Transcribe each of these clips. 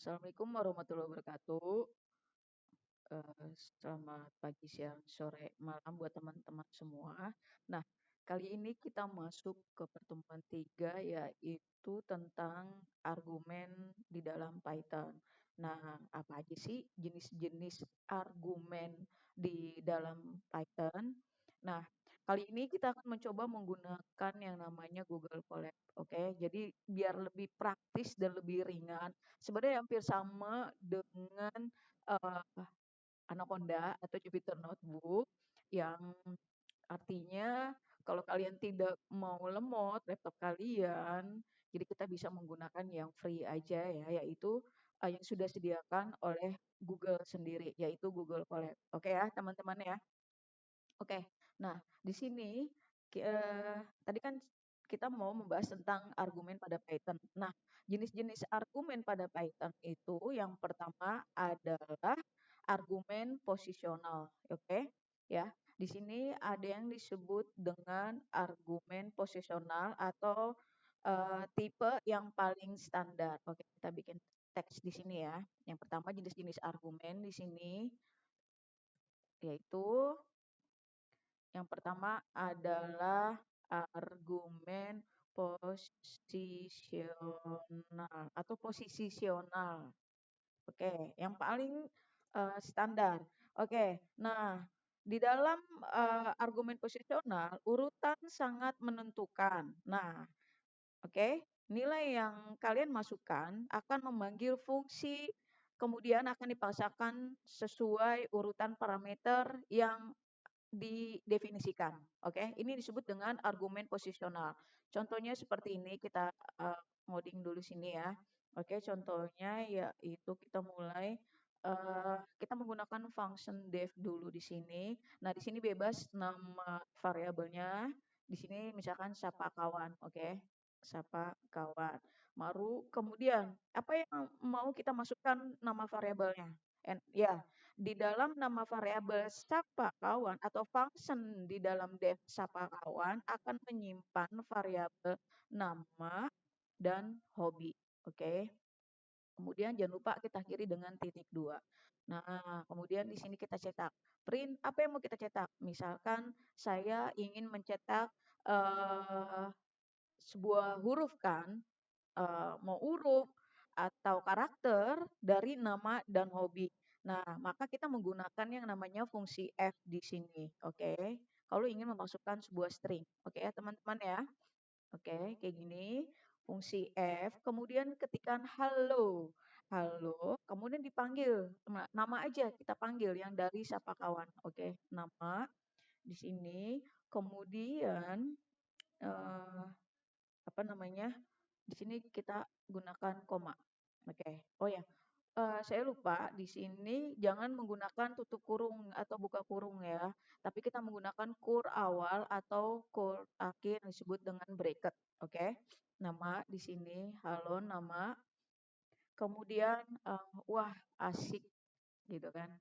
Assalamualaikum warahmatullahi wabarakatuh. Selamat pagi, siang, sore, malam buat teman-teman semua. Nah, kali ini kita masuk ke pertemuan 3 yaitu tentang argumen di dalam Python. Nah, apa aja sih jenis-jenis argumen di dalam Python? Nah, kali ini kita akan mencoba menggunakan yang namanya Google Colab. Oke, jadi biar lebih praktis dan lebih ringan. Sebenarnya hampir sama dengan eh, Anaconda atau Jupyter Notebook yang artinya kalau kalian tidak mau lemot laptop kalian, jadi kita bisa menggunakan yang free aja ya, yaitu yang sudah disediakan oleh Google sendiri, yaitu Google Colab. Oke ya, teman-teman ya. Oke, nah di sini tadi kan kita mau membahas tentang argumen pada Python. Nah, jenis-jenis argumen pada Python itu yang pertama adalah argumen posisional, oke? Ya, di sini ada yang disebut dengan argumen posisional atau tipe yang paling standar. Oke, kita bikin teks di sini ya. Yang pertama jenis-jenis argumen di sini yaitu yang pertama adalah argumen posisional atau posisisional. Oke, yang paling standar. Oke, nah di dalam argumen posisional urutan sangat menentukan. Nah, oke, nilai yang kalian masukkan akan memanggil fungsi, kemudian akan dipaksakan sesuai urutan parameter yang didefinisikan. Oke, ini disebut dengan argumen posisional. Contohnya seperti ini, kita ngoding dulu sini ya. Oke, contohnya yaitu kita mulai kita menggunakan function def dulu di sini. Nah, di sini bebas nama variabelnya. Di sini misalkan sapa kawan, oke. Sapa kawan. Baru kemudian apa yang mau kita masukkan nama variabelnya? Ya, di dalam nama variabel sapa kawan atau function di dalam def sapa kawan akan menyimpan variabel nama dan hobi. Oke. Kemudian jangan lupa kita akhiri dengan titik dua. Nah, kemudian di sini kita cetak print apa yang mau kita cetak. Misalkan saya ingin mencetak eh, sebuah huruf kan, mau huruf atau karakter dari nama dan hobi. Nah, maka kita menggunakan yang namanya fungsi F di sini, oke? Kalau ingin memasukkan sebuah string, oke ya teman-teman ya. Oke, kayak gini, fungsi F, kemudian ketikkan halo, halo, kemudian dipanggil, nama aja kita panggil yang dari sapa kawan, oke, nama di sini, kemudian eh, apa namanya? Di sini kita gunakan koma. Oke. Oh ya, saya lupa di sini jangan menggunakan tutup kurung atau buka kurung ya, tapi kita menggunakan kur awal atau kur akhir yang disebut dengan bracket. Oke. Nama di sini, halo nama. Kemudian wah asik gitu kan.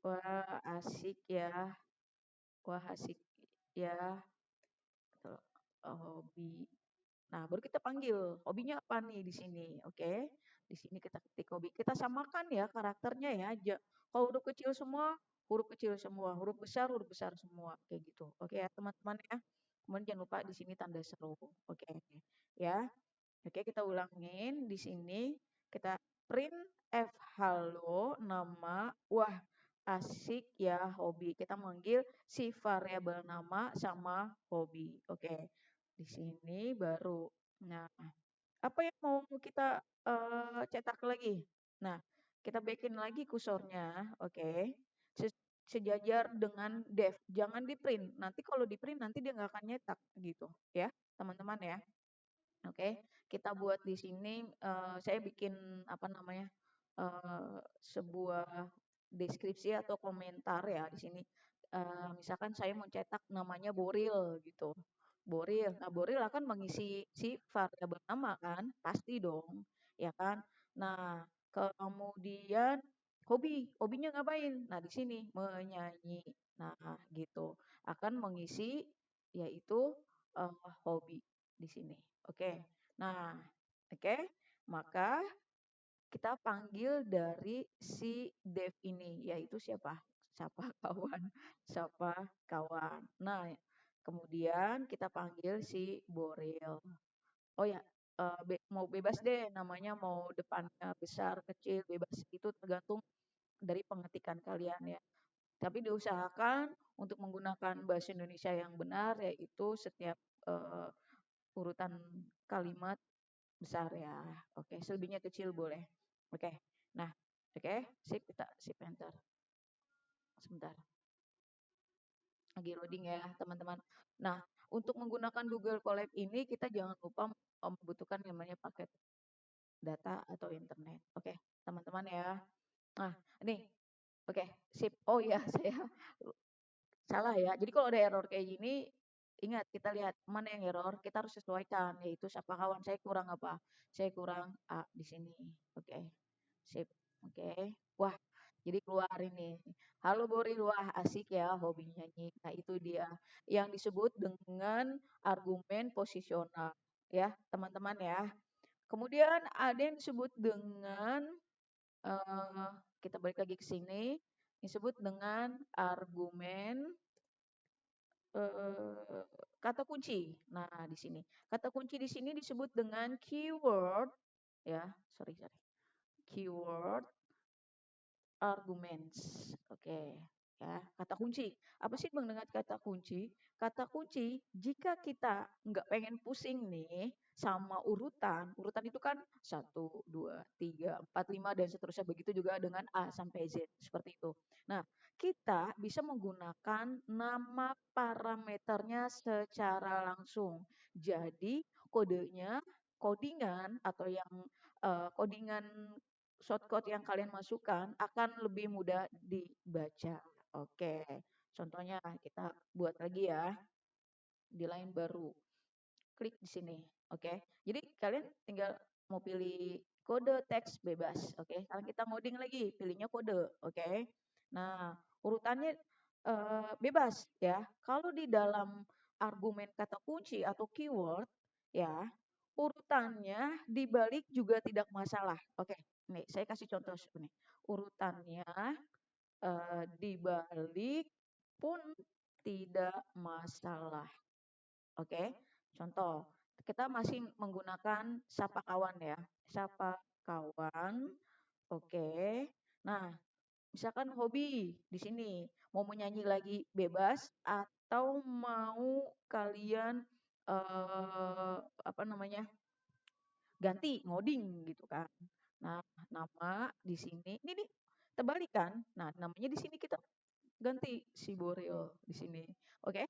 Wah asik ya. Wah asik ya. Hobi. Nah, baru kita panggil hobinya apa nih di sini, oke? Di sini kita ketik hobi. Kita samakan ya karakternya ya. Kalau huruf kecil semua, huruf kecil semua, huruf besar semua, kayak gitu. Oke ya teman-teman ya. Kemudian jangan lupa di sini tanda seru, oke? Ya, oke kita ulangin di sini. Kita print F halo nama, wah asik ya hobi. Kita manggil si variabel nama sama hobi, oke? Di sini baru. Nah, apa yang mau kita cetak lagi? Nah, kita backin lagi kursornya, oke. Sejajar dengan dev. Jangan di print. Nanti kalau di print nanti dia nggak akan nyetak gitu, ya, teman-teman ya. Oke, kita buat di sini. Saya bikin apa namanya sebuah deskripsi atau komentar ya di sini. Misalkan saya mau cetak namanya Boril gitu. Boril. Nah, Boril akan mengisi si variabel nama kan? Pasti dong, ya kan? Nah, kemudian hobi. Hobinya ngapain? Nah, di sini menyanyi. Nah, gitu. Akan mengisi yaitu hobi di sini. Oke. Nah, oke. Maka kita panggil dari si dev ini, yaitu siapa? Siapa kawan, siapa kawan. Nah, kemudian kita panggil si Boril. Oh ya, mau bebas deh namanya, mau depannya besar, kecil, bebas. Itu tergantung dari pengetikan kalian ya. Tapi diusahakan untuk menggunakan bahasa Indonesia yang benar, yaitu setiap eh, urutan kalimat besar ya. Oke, selebihnya kecil boleh. Oke. Nah, oke, sip, kita sip enter. Sebentar. Lagi loading ya, teman-teman. Nah, untuk menggunakan Google Colab ini kita jangan lupa membutuhkan namanya paket data atau internet. Oke, teman-teman ya. Nah, ini oke, sip. Oh iya, saya salah ya. Jadi kalau ada error kayak gini, ingat kita lihat mana yang error, kita harus sesuaikan, yaitu siapa kawan saya kurang apa? Saya kurang A di sini. Oke. Sip. Oke. Wah, jadi keluar ini. Halo Boril, wah asik ya hobi nyanyi. Nah, itu dia yang disebut dengan argumen posisional ya, teman-teman ya. Kemudian ada yang disebut dengan eh, kita balik lagi ke sini, disebut dengan argumen kata kunci. Nah, di sini. Kata kunci di sini disebut dengan keyword ya. Sorry, sorry. Keyword arguments. Oke, ya. Kata kunci. Apa sih mendengar kata kunci? Kata kunci, jika kita nggak pengen pusing nih sama urutan, urutan itu kan satu, dua, tiga, empat, lima, dan seterusnya. Begitu juga dengan A sampai Z, seperti itu. Nah, kita bisa menggunakan nama parameternya secara langsung. Jadi, kodenya, codingan atau yang codingan shortcode yang kalian masukkan akan lebih mudah dibaca. Oke, contohnya kita buat lagi ya di line baru. Klik di sini. Oke, jadi kalian tinggal mau pilih kode teks bebas. Oke, sekarang kita ngoding lagi, pilihnya kode. Oke, nah urutannya bebas ya. Kalau di dalam argumen kata kunci atau keyword ya, urutannya dibalik juga tidak masalah. Oke, nih saya kasih contoh nih. Urutannya dibalik pun tidak masalah. Oke, contoh kita masih menggunakan sapa kawan ya. Sapa kawan. Oke. Nah, misalkan hobi di sini mau menyanyi lagi bebas atau mau kalian apa namanya? Ganti ngoding gitu kan. Nah, nama di sini ini nih terbalik kan. Nah, namanya di sini kita ganti si Boreo di sini. Oke.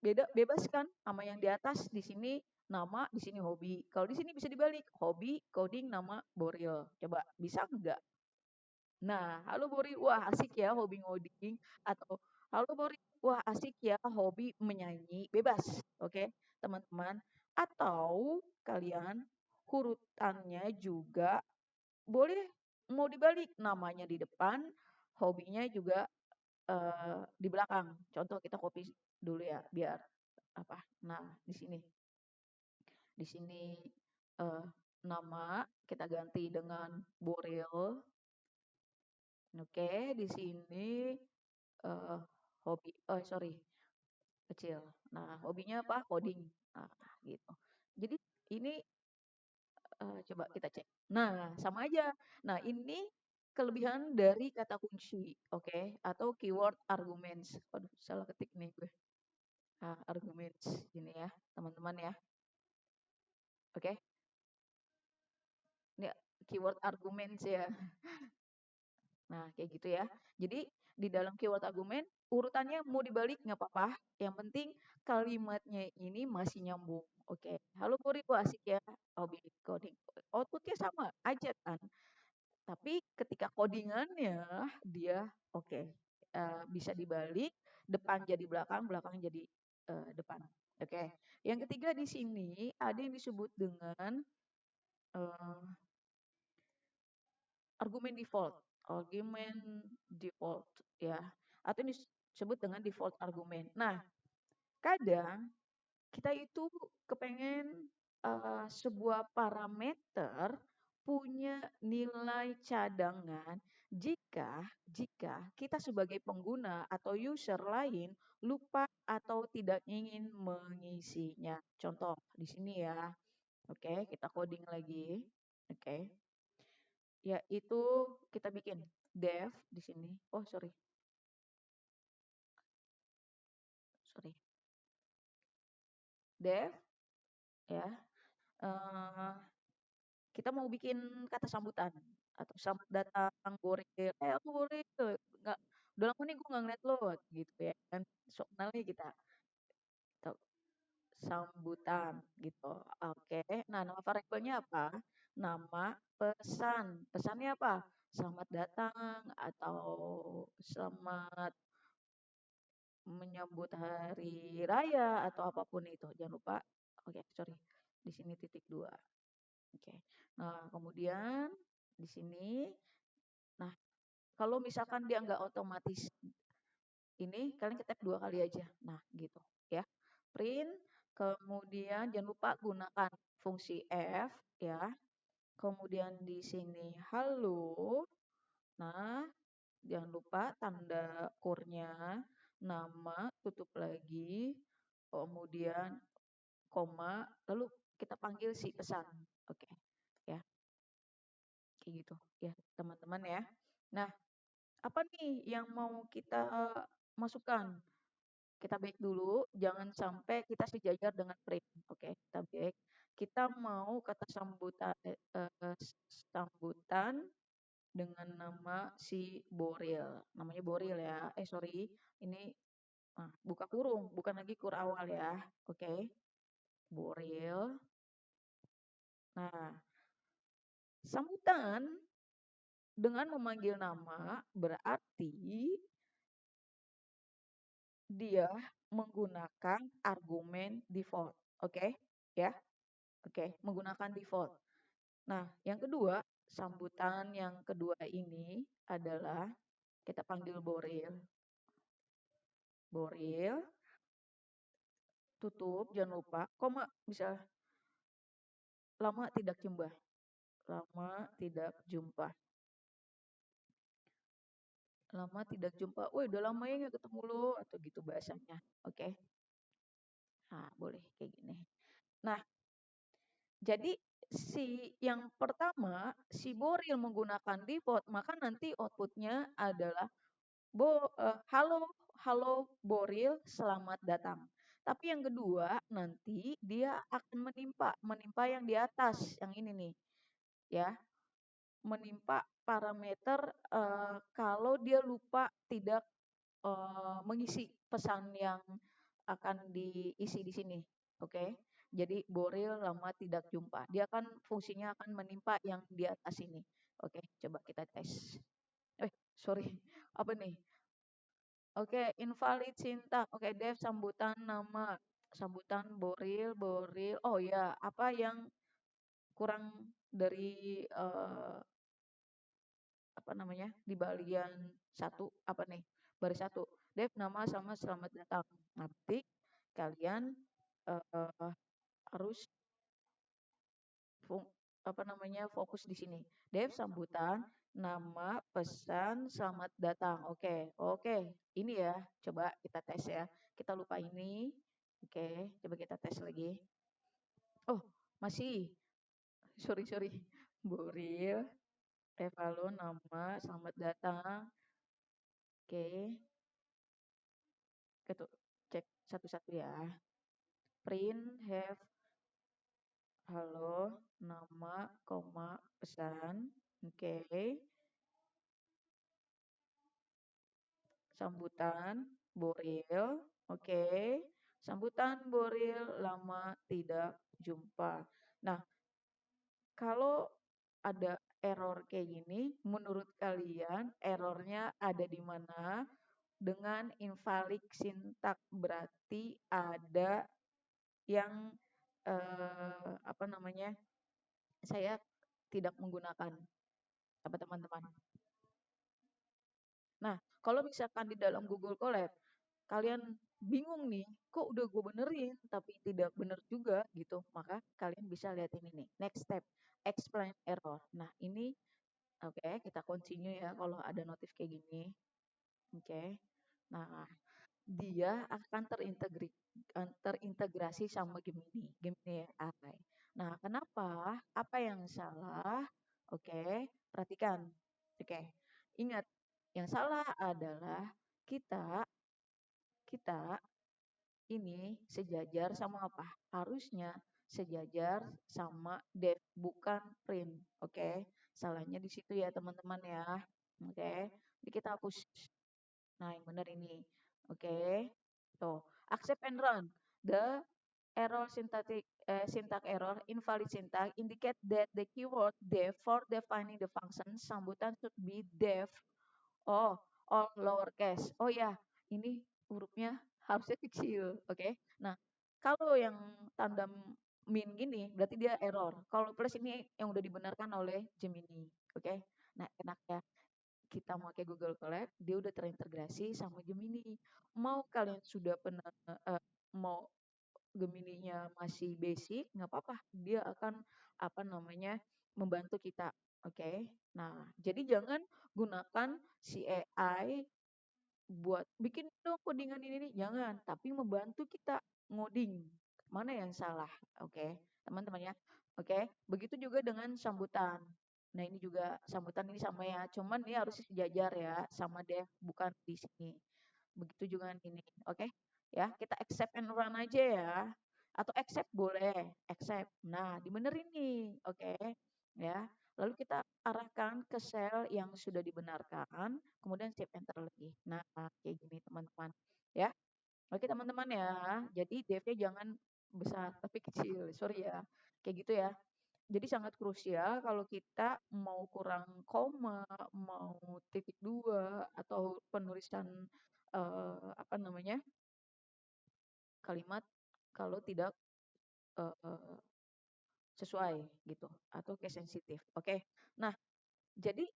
Bebas kan sama yang di atas, di sini nama, di sini hobi. Kalau di sini bisa dibalik, hobi, coding, nama, Boreo. Coba bisa enggak? Nah, halo Bori, wah asik ya hobi ngoding, atau halo Bori, wah asik ya hobi menyanyi, bebas, oke teman-teman. Atau kalian urutannya juga boleh mau dibalik, namanya di depan, hobinya juga di belakang. Contoh kita copy dulu ya, biar apa? Nah, di sini eh, nama kita ganti dengan Boril. Oke, di sini eh, hobi, oh sorry, kecil. Nah, hobinya apa? Coding. Nah, gitu. Jadi ini coba kita cek. Nah, sama aja. Nah, ini kelebihan dari kata kunci, oke? Atau keyword arguments. Aduh, salah ketik nih gue. Nah, arguments ini ya, teman-teman ya. Oke. Ini keyword arguments ya. Nah, kayak gitu ya. Jadi di dalam keyword argumen urutannya mau dibalik nggak apa-apa. Yang penting kalimatnya ini masih nyambung. Oke. Halo Puri, wah asik ya. Hobi coding. Outputnya sama aja kan. Tapi ketika codingannya dia oke. Bisa dibalik, depan jadi belakang, belakang jadi depan. Oke. Yang ketiga di sini ada yang disebut dengan eh, argumen default, argumen default ya, atau ini disebut dengan default argumen. Nah, kadang kita itu kepengen sebuah parameter punya nilai cadangan jika jika kita sebagai pengguna atau user lain lupa atau tidak ingin mengisinya. Contoh di sini ya. Oke, kita coding lagi. Oke. Yaitu kita bikin def di sini. Oh, sorry. Sorry. Def ya. Eh, kita mau bikin kata sambutan atau selamat datang Boril. Aku Boril. Nggak, udah lama nih gue nggak ngeliat lo gitu ya kan. Sok kenal nih kita. Kita sambutan gitu. Oke. Nah, nama variabelnya apa? Nama pesan. Pesannya apa? Selamat datang atau selamat menyambut hari raya atau apapun itu. Jangan lupa. Oke, sorry. Di sini titik dua. Oke. Nah, kemudian di sini. Nah, kalau misalkan dia nggak otomatis ini, kalian ketik dua kali aja. Nah, gitu ya. Print, kemudian jangan lupa gunakan fungsi F ya. Kemudian di sini halo. Nah, jangan lupa tanda kurnya, nama, tutup lagi, kemudian koma, lalu kita panggil si pesan. Oke, ya, kayak gitu ya, teman-teman ya. Nah, apa nih yang mau kita masukkan? Kita back dulu, jangan sampai kita sejajar dengan print. Oke, kita back. Kita mau kata sambutan dengan nama si Boril. Namanya Boril ya. Sorry, ini buka kurung, bukan lagi kur awal ya. Oke, Boril. Nah, sambutan dengan memanggil nama berarti dia menggunakan argumen default. Oke, ya. Oke, menggunakan default. Nah, yang kedua, sambutan yang kedua ini adalah kita panggil Boril. Boril, tutup, jangan lupa, koma bisa lama tidak jumpa. Lama tidak jumpa. Lama tidak jumpa. Woi, udah lama ya nggak ketemu lo atau gitu bahasanya. Oke. Nah, boleh kayak gini. Nah, jadi si yang pertama, si Boril menggunakan default, maka nanti outputnya adalah halo, halo Boril, selamat datang. Tapi yang kedua, nanti dia akan menimpa yang di atas, yang ini nih, ya, menimpa parameter kalau dia lupa tidak mengisi pesan yang akan diisi di sini. Oke. Jadi Boril lama tidak jumpa. Dia kan fungsinya akan menimpa yang di atas ini. Oke, coba kita tes. Sorry. Apa nih? Oke, invalid syntax. Oke, def sambutan nama. Sambutan Boril, Boril. Oh ya, apa yang kurang dari apa namanya di bagian satu apa nih baris satu Dev nama sama selamat datang nanti kalian uh, harus apa namanya fokus di sini Dev sambutan nama pesan selamat datang oke oke ini ya coba kita tes ya kita lupa ini oke coba kita tes lagi oh masih sorry Boril Evalo nama selamat datang oke Ketuk, cek satu-satu ya. Print have halo nama koma pesan. Oke. Sambutan Boril. Oke. Sambutan Boril lama tidak jumpa. Nah, kalau ada error kayak gini, menurut kalian errornya ada di mana? Dengan invalid syntax berarti ada yang apa namanya saya tidak menggunakan apa teman-teman. Nah, kalau misalkan di dalam Google Colab kalian bingung nih, kok udah gue benerin tapi tidak bener juga gitu, maka kalian bisa lihat ini nih. Next step, explain error. Nah, ini Oke, kita continue ya kalau ada notif kayak gini. Oke. Nah, dia akan terintegrasi sama Gemini AI. Nah, kenapa? Apa yang salah? Oke, perhatikan. Oke, ingat, yang salah adalah kita kita ini sejajar sama apa? Harusnya sejajar sama dev, bukan print. Oke, salahnya di situ ya teman-teman ya. Oke, jadi kita hapus. Nah, yang benar ini. Oke. Tuh, accept and run. The error syntax error, invalid syntax indicate that the keyword def for defining the function sambutan should be def. Oh, all lowercase. Oh ya, ini hurufnya harusnya kecil. Oke. Nah, kalau yang tanda min gini berarti dia error. Kalau plus ini yang udah dibenarkan oleh Gemini. Oke. Nah, enak ya, kita pakai Google Colab, dia udah terintegrasi sama Gemini. Mau kalian sudah pernah mau Gemininya masih basic, nggak apa-apa. Dia akan apa namanya membantu kita. Oke. Nah, jadi jangan gunakan si AI buat bikin dong codingan ini, jangan, tapi membantu kita ngoding. Mana yang salah? Oke, teman-teman ya. Oke, begitu juga dengan sambutan. Nah, ini juga sambutan ini sama ya, cuman ini harus sejajar ya sama dev, bukan di sini. Begitu juga ini. Oke, ya, kita accept and run aja ya. Atau accept boleh, accept. Nah, dibenerin nih. Oke, ya. Lalu kita arahkan ke sel yang sudah dibenarkan, kemudian save enter lagi. Nah, kayak gini teman-teman. Ya. Oke teman-teman ya. Jadi dev-nya jangan besar tapi kecil. Sorry ya. Kayak gitu ya. Jadi sangat krusial kalau kita mau kurang koma, mau titik dua, atau penulisan apa namanya kalimat kalau tidak eh, sesuai gitu atau case sensitif. Oke. Nah, jadi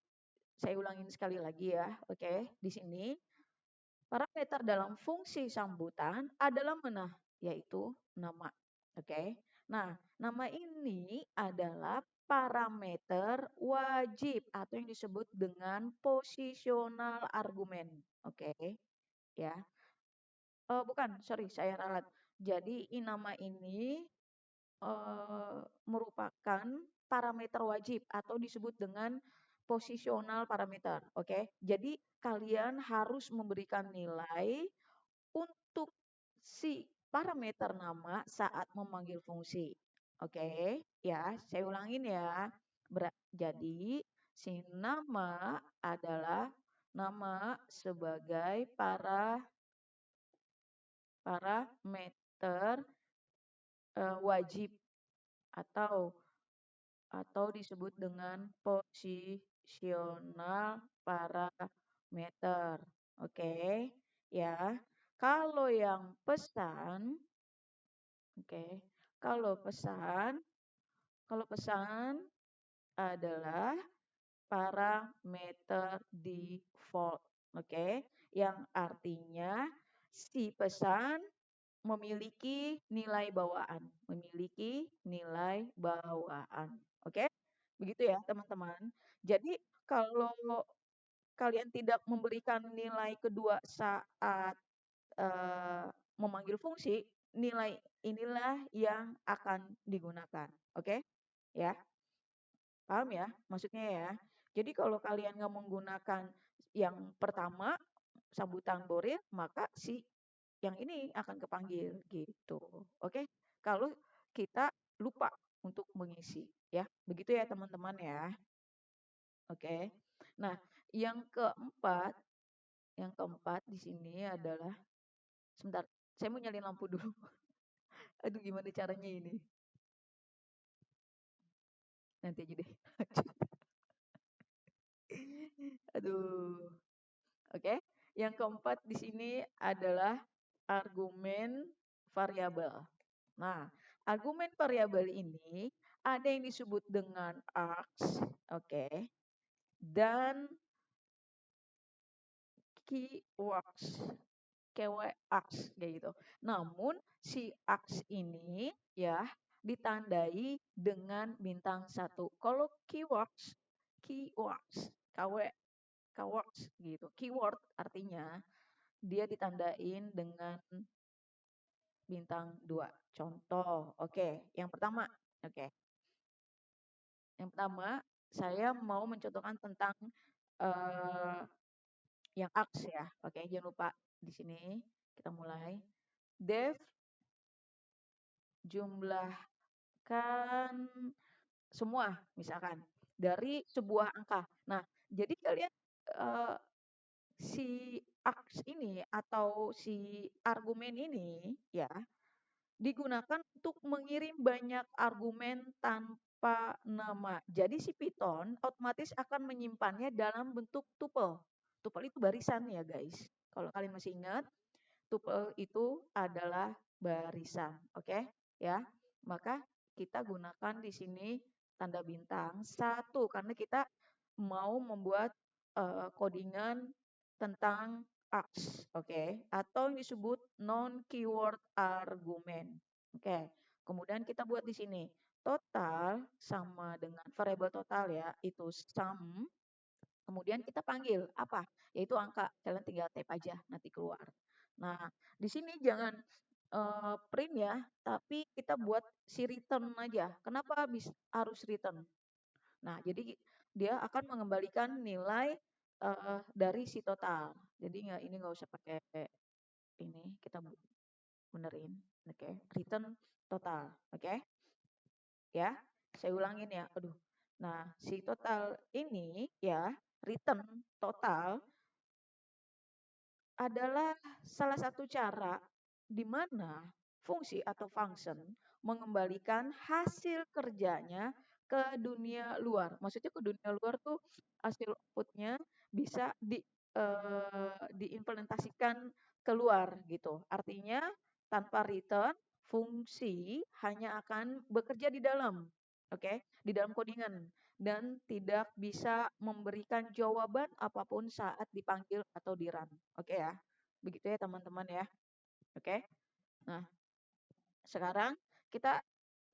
saya ulangin sekali lagi ya. Oke. Di sini parameter dalam fungsi sambutan adalah mana? Yaitu nama. Oke. Nah, nama ini adalah parameter wajib atau yang disebut dengan positional argumen. Oke, ya. Bukan, sorry, saya ralat. Jadi nama ini merupakan parameter wajib atau disebut dengan positional parameter. Oke, jadi kalian harus memberikan nilai untuk si parameter nama saat memanggil fungsi. Oke, ya, saya ulangin ya. Jadi si nama adalah nama sebagai parameter wajib atau disebut dengan posisional parameter. Oke, ya. Kalau yang pesan, oke. Kalau pesan, kalau pesan adalah parameter default. Oke, yang artinya si pesan memiliki nilai bawaan, memiliki nilai bawaan. Oke, begitu ya teman-teman. Jadi kalau kalian tidak memberikan nilai kedua saat eh, memanggil fungsi, nilai inilah yang akan digunakan. Oke, ya, paham ya maksudnya ya. Jadi kalau kalian nggak menggunakan yang pertama sambutan boril, maka si yang ini akan kepanggil gitu. Oke, kalau kita lupa untuk mengisi ya. Begitu ya teman-teman ya. Oke. Nah, yang keempat, yang keempat di sini adalah sebentar, saya mau nyalain lampu dulu. Aduh, gimana caranya ini? Nanti aja deh. Aduh. Oke. Yang keempat di sini adalah argumen variabel. Nah, argumen variabel ini ada yang disebut dengan args, oke, dan keywords, keywords kayak gitu. Namun si args ini ya ditandai dengan bintang satu. Kalau keywords keywords, keywords gitu. Keyword artinya dia ditandain dengan bintang 2. Contoh, oke. Yang pertama, oke. Yang pertama, saya mau mencontohkan tentang eh, yang aks ya. Oke, jangan lupa di sini kita mulai. Dev jumlahkan semua misalkan dari sebuah angka. Nah, jadi kalian eh, si aks ini atau si argumen ini ya digunakan untuk mengirim banyak argumen tanpa nama. Jadi si Python otomatis akan menyimpannya dalam bentuk tuple. Tuple itu barisan ya guys. Kalau kalian masih ingat, tuple itu adalah barisan. Oke? Ya. Maka kita gunakan di sini tanda bintang satu karena kita mau membuat codingan tentang ARGS, oke, atau yang disebut non keyword argument. Oke. Kemudian kita buat di sini total sama dengan variabel total ya, itu sum. Kemudian kita panggil apa? Yaitu angka. Kalian tinggal type aja nanti keluar. Nah, di sini jangan print ya, tapi kita buat si return aja. Kenapa harus return? Nah, jadi dia akan mengembalikan nilai dari si total. Jadi ini nggak usah pakai ini, kita benerin, oke? Return total, oke? Ya, saya ulangin ya. Aduh. Nah, si total ini ya return total adalah salah satu cara di mana fungsi atau function mengembalikan hasil kerjanya ke dunia luar. Maksudnya ke dunia luar tuh hasil outputnya bisa diimplementasikan keluar gitu. Artinya tanpa return fungsi hanya akan bekerja di dalam, oke, di dalam codingan dan tidak bisa memberikan jawaban apapun saat dipanggil atau di run. Oke ya. Begitu ya teman-teman ya. Oke. Nah, sekarang kita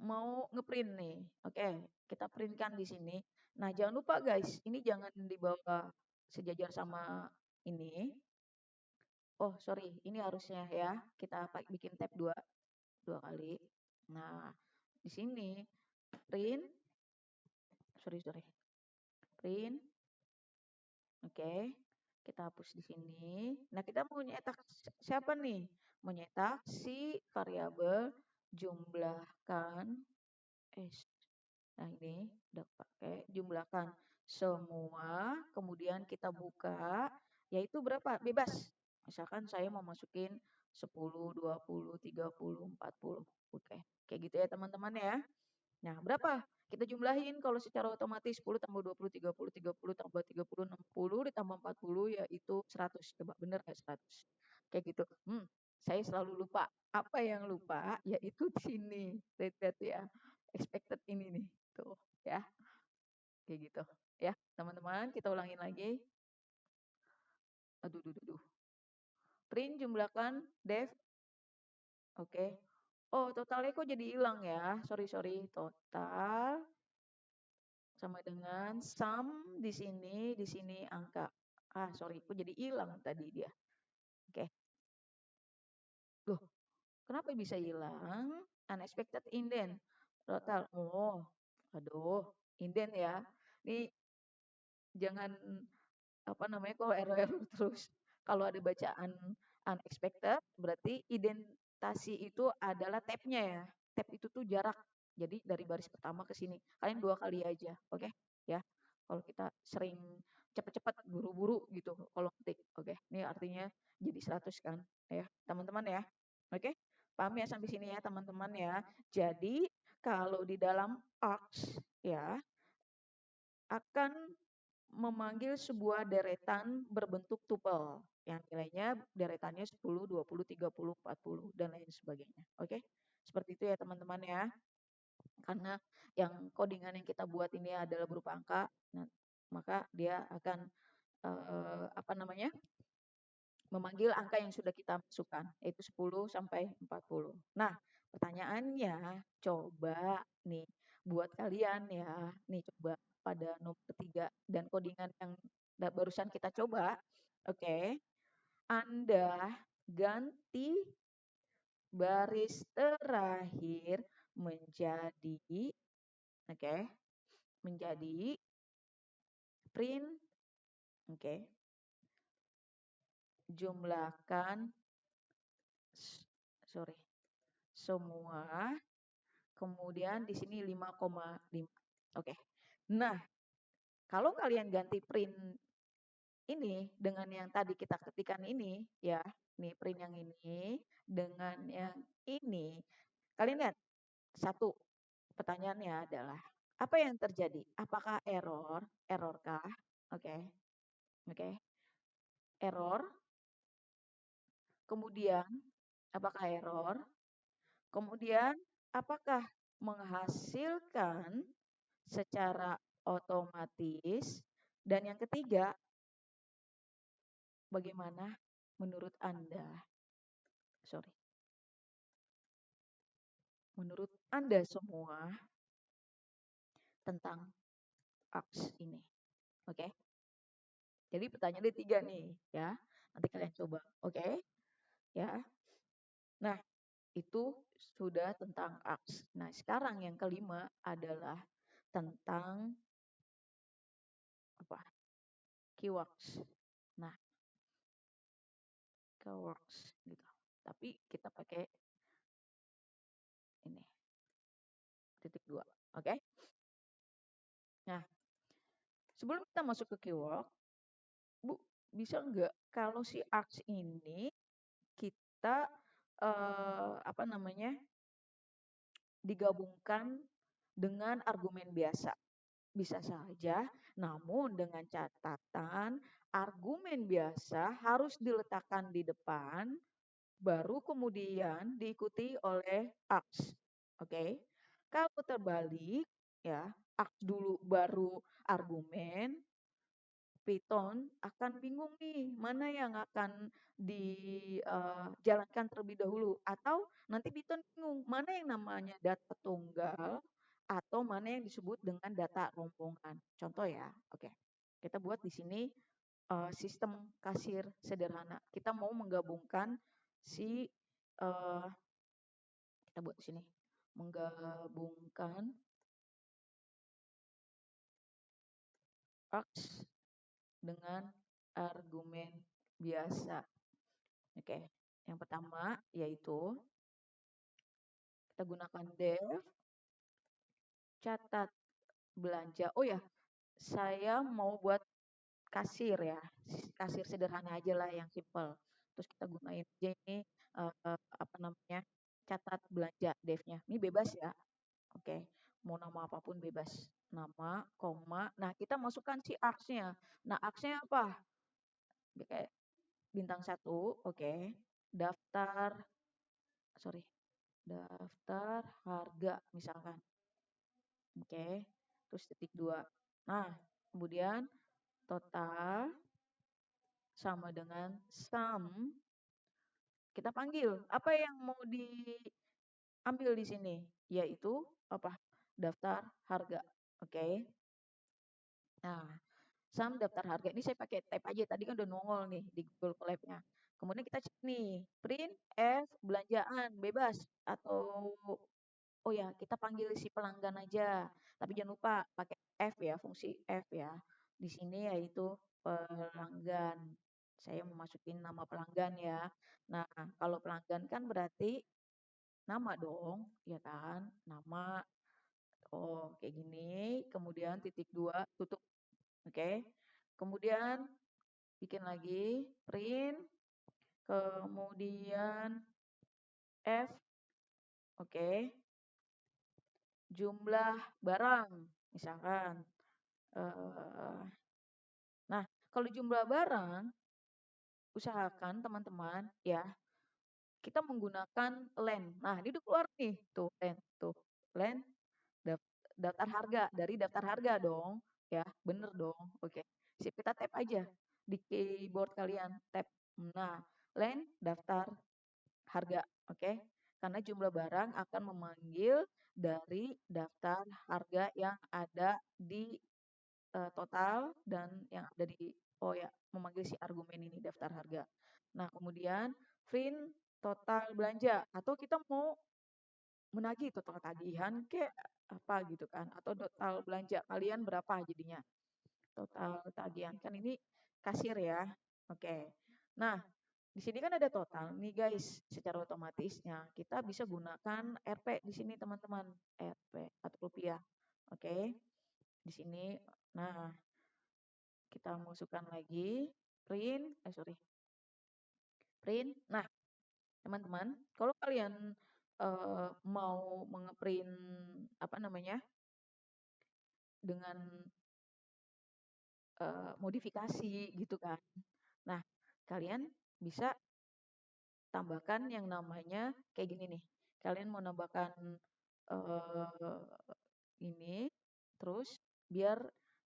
mau ngeprint nih. Oke, kita printkan di sini. Nah, jangan lupa guys, ini jangan dibawa sejajar sama ini. Oh, sorry, ini harusnya ya. Kita bikin tab dua kali. Nah, di sini print, sorry. Print. Oke. Kita hapus di sini. Nah, kita mau nyetak siapa nih? Mau nyetak si variabel jumlahkan nah ini udah pakai jumlahkan semua, kemudian kita buka, yaitu berapa? Bebas. Misalkan saya mau masukin 10, 20, 30, 40. Oke, kayak gitu ya teman-teman ya. Nah, berapa? Kita jumlahin kalau secara otomatis 10 tambah 20, 30 tambah 30, 60 ditambah 40 yaitu 100. Coba bener nggak 100? Kayak gitu. Saya selalu lupa. Apa yang lupa? Yaitu di sini. Lihat ya. Expected ini nih. Tuh, ya. Kayak gitu. Ya, teman-teman, kita ulangin lagi. Aduh. Print jumlahkan def. Oke. Oh, totalnya kok jadi hilang ya? Sorry. Total sama dengan sum di sini angka. Sorry, kok jadi hilang tadi dia. Oke. Loh, kenapa bisa hilang? Unexpected indent. Total. Oh, aduh, indent ya. Ini jangan apa namanya kalau error terus. Kalau ada bacaan unexpected, berarti identasi itu adalah tab-nya ya. Tab itu tuh jarak. Jadi dari baris pertama ke sini. Kalian 2 kali aja, oke? Ya. Kalau kita sering cepat-cepat buru-buru gitu kalau ketik, oke? Ini artinya jadi 100 kan, ya, teman-teman ya. Oke? Paham ya sampai sini ya, teman-teman ya. Jadi kalau di dalam args ya akan memanggil sebuah deretan berbentuk tuple yang nilainya deretannya 10, 20, 30, 40 dan lain sebagainya. Oke? Seperti itu ya teman-teman ya. Karena yang codingan yang kita buat ini adalah berupa angka, nah, maka dia akan apa namanya? Memanggil angka yang sudah kita masukkan, yaitu 10 sampai 40. Nah, pertanyaannya coba nih buat kalian ya, nih coba pada nomor 3 3 dan codingan yang barusan kita coba, oke. Anda ganti baris terakhir menjadi, oke, menjadi print, oke. Jumlahkan sorry, semua, kemudian di sini 5,5. Oke. Nah, kalau kalian ganti print ini dengan yang tadi kita ketikkan ini ya, nih print yang ini dengan yang ini, kalian lihat satu pertanyaannya adalah apa yang terjadi? Apakah error? Error kah? Oke. Oke. Error. Kemudian apakah error? Kemudian apakah menghasilkan secara otomatis? Dan yang ketiga, bagaimana menurut Anda? Sorry. Menurut Anda semua tentang aks ini. Oke. Jadi pertanyaannya 3 nih ya. Nanti kalian coba. Oke. Ya. Nah, itu sudah tentang aks. Nah, sekarang yang kelima adalah tentang apa? Keywords. Nah, keywords gitu. Tapi kita pakai ini. Titik 2. Oke. Nah, sebelum kita masuk ke keyword, Bu, bisa nggak kalau si aks ini kita apa namanya digabungkan dengan argumen biasa? Bisa saja, namun dengan catatan argumen biasa harus diletakkan di depan, baru kemudian diikuti oleh aks. Oke. Kalau terbalik, ya, aks dulu baru argumen, Python akan bingung nih, mana yang akan dijalankan terlebih dahulu. Atau nanti Python bingung, mana yang namanya data tunggal atau mana yang disebut dengan data rombongan. Contoh ya, oke. Kita buat di sini sistem kasir sederhana. Kita mau menggabungkan si, kita buat di sini, menggabungkan aks dengan argumen biasa. Oke, yang pertama yaitu kita gunakan def catat belanja. Oh ya, saya mau buat kasir ya, kasir sederhana aja lah yang simple. Terus kita gunain aja ini apa namanya catat belanja devnya. Ini bebas ya. Oke, mau nama apapun bebas. Nama, koma. Nah, kita masukkan si aksnya. Nah, aksnya apa? Kayak bintang 1, oke. Daftar, sorry, daftar harga misalkan. Oke, terus titik 2. Nah, kemudian total sama dengan sum. Kita panggil apa yang mau diambil di sini, yaitu apa? Daftar harga. Oke. Nah, sum daftar harga ini saya pakai tab aja, tadi kan udah nongol nih di Google Colab-nya. Kemudian kita cek nih, print F belanjaan bebas atau oh ya, kita panggil si pelanggan aja. Tapi jangan lupa pakai F ya, fungsi F ya. Di sini yaitu pelanggan. Saya mau masukin nama pelanggan ya. Nah, kalau pelanggan kan berarti nama dong, ya kan? Nama, oh kayak gini. Kemudian titik 2, tutup. Oke. Kemudian bikin lagi, print. Kemudian F, oke. Jumlah barang, misalkan. Nah, kalau jumlah barang, usahakan teman-teman ya, kita menggunakan len. Nah, ini udah keluar nih, tuh len, tuh len, daftar harga, dari daftar harga dong, ya, bener dong, oke. Sip, kita tap aja di keyboard kalian, tap. Nah, len, daftar harga, oke. Karena jumlah barang akan memanggil dari daftar harga yang ada di total dan yang ada di oh ya memanggil si argumen ini daftar harga. Nah, kemudian print total belanja atau kita mau menagih total tagihan ke apa gitu kan atau total belanja kalian berapa jadinya total tagihan kan ini kasir ya. Oke. Nah, di sini kan ada total nih guys, secara otomatisnya kita bisa gunakan RP di sini teman-teman, RP atau rupiah. Oke. Di sini nah kita masukkan lagi print. Nah, teman-teman, kalau kalian mau mengeprint apa namanya dengan modifikasi gitu kan. Nah, kalian bisa tambahkan yang namanya kayak gini nih. Kalian mau nambahkan eh ini terus biar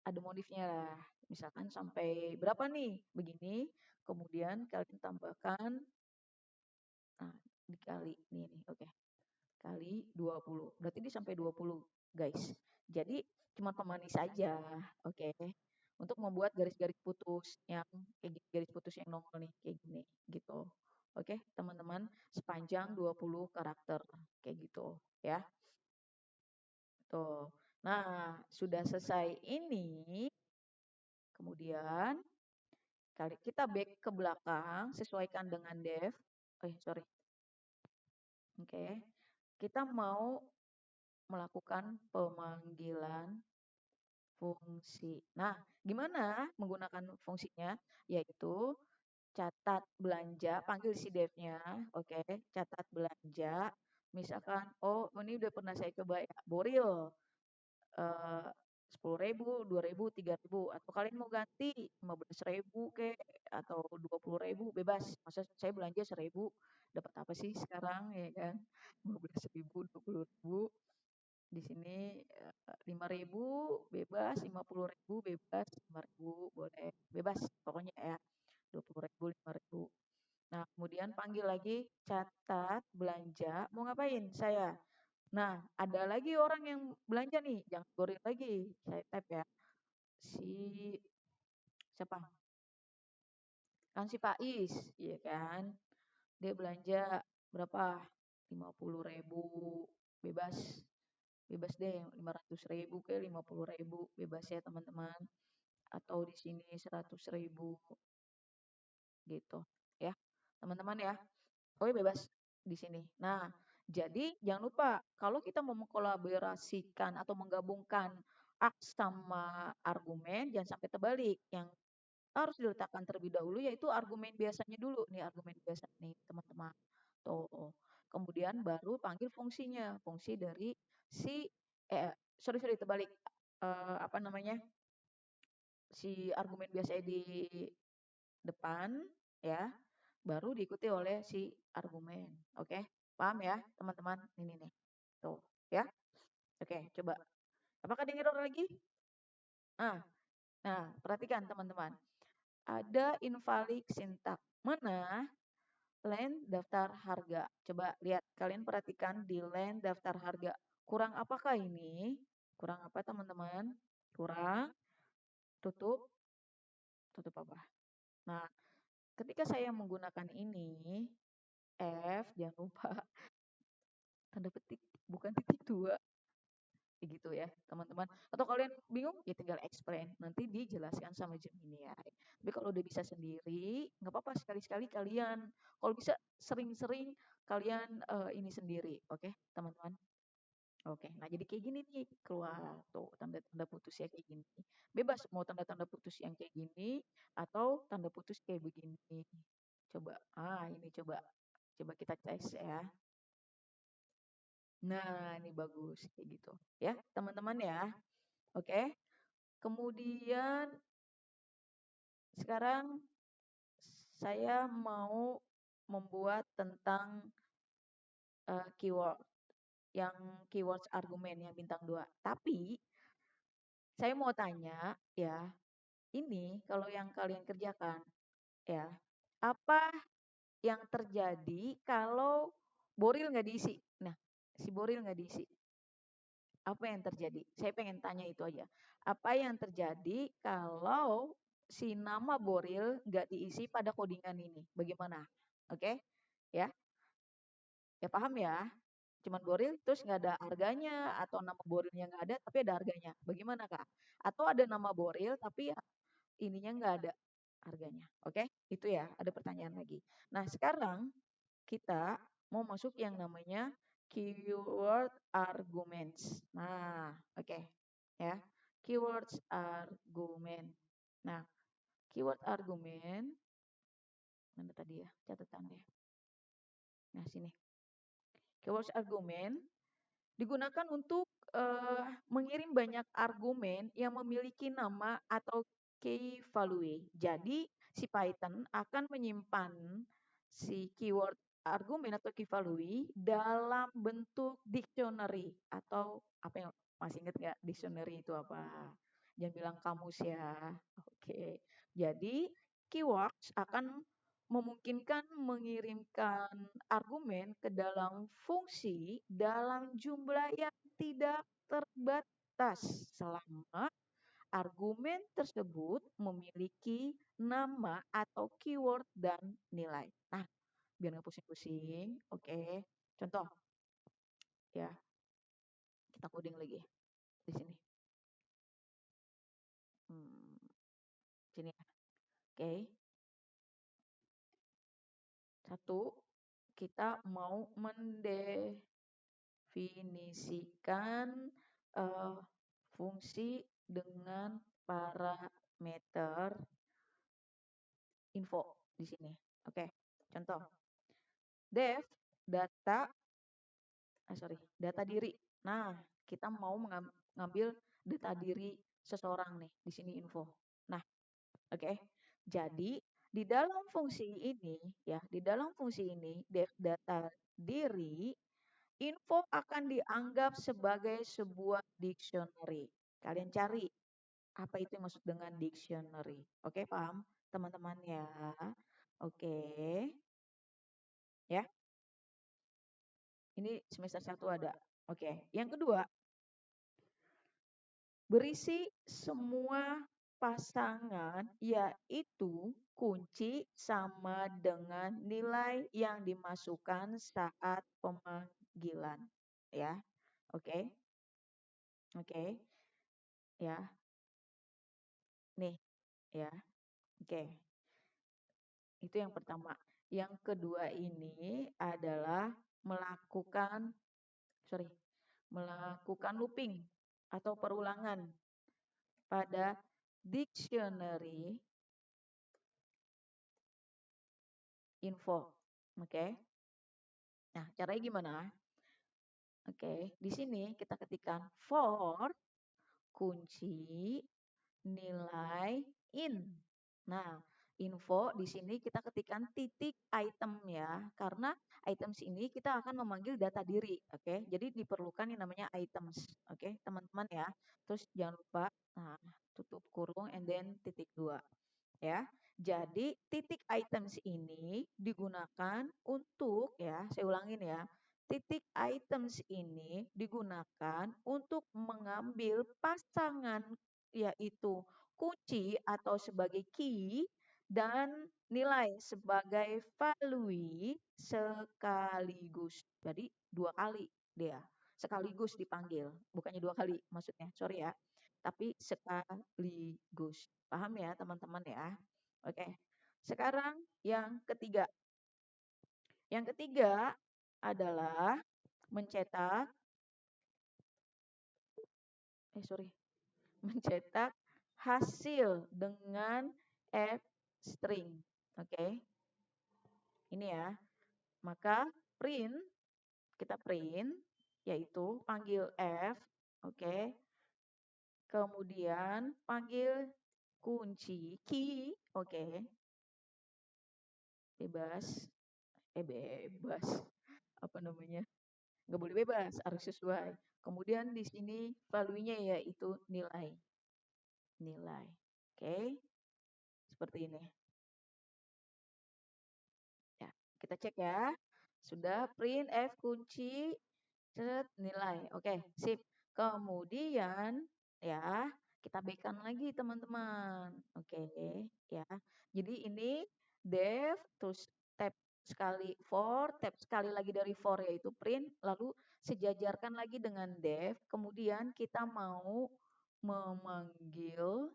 ada modifnya lah. Misalkan sampai berapa nih? Begini. Kemudian kalian tambahkan nah dikali nih. Oke. Kali 20. Berarti ini sampai 20, guys. Jadi cuma pemanis saja. Oke. Untuk membuat garis-garis putus yang kayak gini, garis putus yang nongol nih kayak gini gitu. Oke, teman-teman, sepanjang 20 karakter kayak gitu ya. Tuh. Nah, sudah selesai ini, kemudian kali kita back ke belakang sesuaikan dengan dev. Sorry. Oke. Kita mau melakukan pemanggilan fungsi. Nah, gimana menggunakan fungsinya? Yaitu catat belanja, panggil si devnya, oke, catat belanja. Misalkan, oh ini udah pernah saya coba ya, Boril, 10.000, 2.000, 3.000, atau kalian mau ganti 15.000 ke atau 20.000 bebas. Masa saya belanja 1.000 dapat apa sih sekarang ya kan? 15.000, 20.000 di sini 5.000 bebas, 50.000 bebas, 5.000 boleh bebas pokoknya ya 20.000, 5.000. Nah, kemudian panggil lagi catat belanja mau ngapain saya. Nah, ada lagi orang yang belanja nih, jangan goreng lagi. Saya type ya. Si siapa? Kan si Pais, iya kan? Dia belanja berapa? 50.000 bebas. Bebas deh 500.000 ke 50.000 bebas ya teman-teman. Atau di sini 100.000 gitu ya. Teman-teman ya. Oh ya bebas di sini. Nah, jadi jangan lupa kalau kita mau mengkolaborasikan atau menggabungkan aks sama argumen jangan sampai terbalik. Yang harus diletakkan terlebih dahulu yaitu argumen biasanya dulu nih argumen biasa nih teman-teman. Tuh. Kemudian baru panggil fungsinya. Fungsi dari si sorry terbalik. Apa namanya? Si argumen biasanya di depan ya baru diikuti oleh si argumen. Oke, paham ya teman-teman? Ini nih, tuh ya. Oke, coba. Apakah ada error lagi? Nah, perhatikan teman-teman. Ada invalid sintak. Mana? Line daftar harga. Coba lihat, kalian perhatikan di line daftar harga. Kurang apakah ini? Kurang apa teman-teman? Kurang. Tutup. Tutup apa? Nah, ketika saya menggunakan ini, F, jangan lupa tanda petik bukan titik dua gitu ya teman-teman atau kalian bingung ya tinggal explain nanti dijelaskan sama Gemini ya tapi kalau udah bisa sendiri nggak apa-apa sekali-sekali kalian kalau bisa sering-sering kalian ini sendiri oke teman-teman oke nah jadi kayak gini nih keluar tuh tanda-tanda putus ya kayak gini bebas mau tanda-tanda putus yang kayak gini atau tanda putus kayak begini coba ini coba coba kita tes ya. Nah, ini bagus kayak gitu. Ya, teman-teman ya. Oke. Kemudian sekarang saya mau membuat tentang keyword yang keywords argumen yang bintang 2. Tapi saya mau tanya ya, ini kalau yang kalian kerjakan ya, apa yang terjadi kalau boril nggak diisi? Nah, si boril nggak diisi. Apa yang terjadi? Saya pengen tanya itu aja. Apa yang terjadi kalau si nama boril nggak diisi pada codingan ini? Bagaimana? Oke, ya, ya paham ya? Cuman boril terus nggak ada harganya atau nama borilnya nggak ada tapi ada harganya. Bagaimana Kak? Atau ada nama boril tapi ya ininya nggak ada harganya. Oke, itu ya. Ada pertanyaan lagi. Nah sekarang kita mau masuk yang namanya keyword arguments. Nah, oke. Ya. Keywords argument. Nah, keyword argument mana tadi ya catatannya? Nah, sini. Keywords argument digunakan untuk mengirim banyak argumen yang memiliki nama atau key value. Jadi, si Python akan menyimpan si keyword argumen atau key value dalam bentuk dictionary atau apa yang masih ingat nggak dictionary itu apa? Jangan bilang kamus ya. Oke. Jadi, keywords akan memungkinkan mengirimkan argumen ke dalam fungsi dalam jumlah yang tidak terbatas selama argumen tersebut memiliki nama atau keyword dan nilai. Nah, biar nggak pusing-pusing, oke. Contoh, ya, kita coding lagi di sini. Sini ya. Oke. Satu, kita mau mendefinisikan fungsi dengan parameter info di sini. Oke, contoh. Def data data diri. Nah, kita mau mengambil data diri seseorang nih di sini info. Nah, oke. Jadi di dalam fungsi ini ya, di dalam fungsi ini def data diri info akan dianggap sebagai sebuah dictionary. Kalian cari apa itu yang maksud dengan dictionary. Oke, paham teman-teman ya? Oke. Ya, ini semester 1 ada. Oke, yang kedua, berisi semua pasangan yaitu kunci sama dengan nilai yang dimasukkan saat pemanggilan. Ya, oke. Oke, ya. Nih, ya. Oke. Itu yang pertama. Yang kedua ini adalah melakukan looping atau perulangan pada dictionary info. Oke. Nah, caranya gimana? Oke, di sini kita ketikkan for kunci nilai in. Nah, info di sini kita ketikkan titik item ya, karena items ini kita akan memanggil data diri, oke? Jadi diperlukan yang namanya items, oke, teman-teman ya. Terus jangan lupa, nah, tutup kurung and then titik dua, ya. Jadi titik items ini digunakan untuk ya, saya ulangin ya. Titik items ini digunakan untuk mengambil pasangan yaitu kunci atau sebagai key dan nilai sebagai value sekaligus. Jadi dua kali dia sekaligus dipanggil, bukannya dua kali maksudnya, sorry ya. Tapi sekaligus. Paham ya teman-teman ya? Oke. Sekarang yang ketiga. Yang ketiga adalah mencetak mencetak hasil dengan F string. Oke. Ini ya. Maka kita print yaitu panggil F, oke. Kemudian panggil kunci key, oke. Bebas. Bebas. Apa namanya? Nggak boleh bebas, harus sesuai. Kemudian di sini value-nya yaitu nilai. Nilai. Oke. Seperti ini. Ya, kita cek ya. Sudah print F kunci nilai. Oke, sip. Kemudian ya, Kita backkan lagi teman-teman. Oke, ya. Jadi ini dev, terus tab sekali for, tab sekali lagi dari for yaitu print, lalu sejajarkan lagi dengan dev, kemudian kita mau memanggil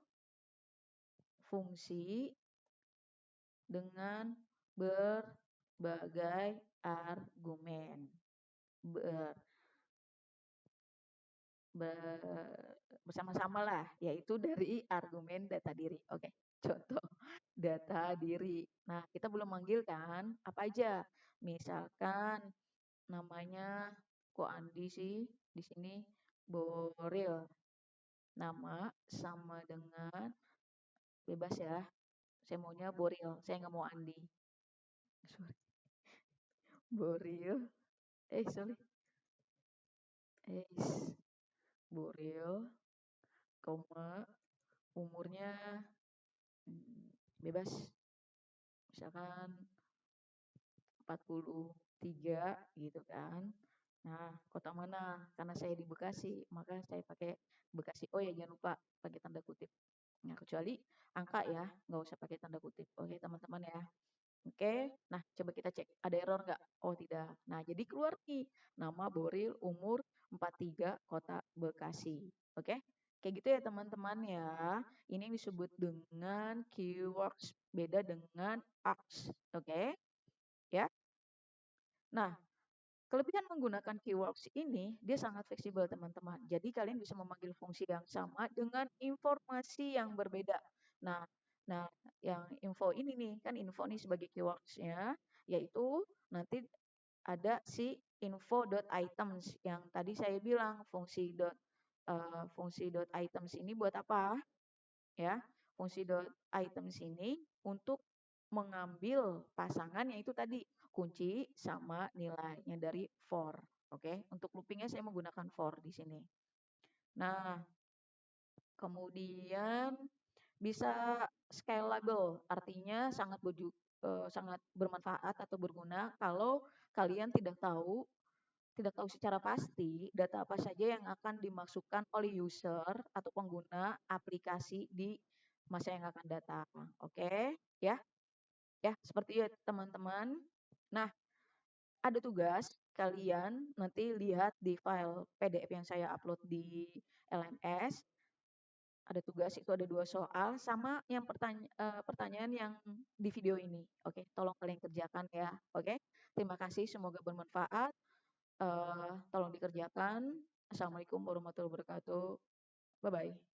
fungsi dengan berbagai argumen. Bersama-sama lah, yaitu dari argumen data diri. Oke, contoh data diri. Nah, kita belum manggil kan, apa aja? Misalkan namanya kok Andi sih di sini Boril. Nama sama dengan bebas ya. Saya maunya Boril, saya nggak mau Andi. Sorry. Boril. Sorry. Boril, koma, umurnya bebas. Misalkan 43 gitu kan. Nah, kota mana? Karena saya di Bekasi, maka saya pakai Bekasi. Oh ya, jangan lupa pakai tanda kutip. Nah, kecuali angka ya, nggak usah pakai tanda kutip. Oke, teman-teman ya. Oke, nah coba kita cek. Ada error nggak? Oh, tidak. Nah, jadi keluar nih. Nama Boril, umur 43, kota Bekasi. Oke? Kayak gitu ya teman-teman ya. Ini disebut dengan keywords. Beda dengan ARGS. Oke? Ya. Nah, kelebihan menggunakan keywords ini, dia sangat fleksibel teman-teman. Jadi kalian bisa memanggil fungsi yang sama dengan informasi yang berbeda. Nah, nah yang info ini nih, kan info nih sebagai keywordsnya, yaitu nanti ada si info.items yang tadi saya bilang fungsi.items ini buat apa? Ya, fungsi.items ini untuk mengambil pasangan yaitu tadi kunci sama nilainya dari for. Oke, untuk loopingnya saya menggunakan for di sini. Nah, kemudian bisa scalable, artinya sangat bermanfaat atau berguna kalau kalian tidak tahu secara pasti data apa saja yang akan dimasukkan oleh user atau pengguna aplikasi di masa yang akan datang. Oke, ya. Ya, seperti itu teman-teman. Nah, ada tugas kalian nanti lihat di file PDF yang saya upload di LMS. Ada tugas itu ada 2 soal sama yang pertanyaan yang di video ini. Oke, tolong kalian kerjakan ya. Oke, terima kasih semoga bermanfaat. Tolong dikerjakan. Assalamualaikum warahmatullahi wabarakatuh. Bye bye.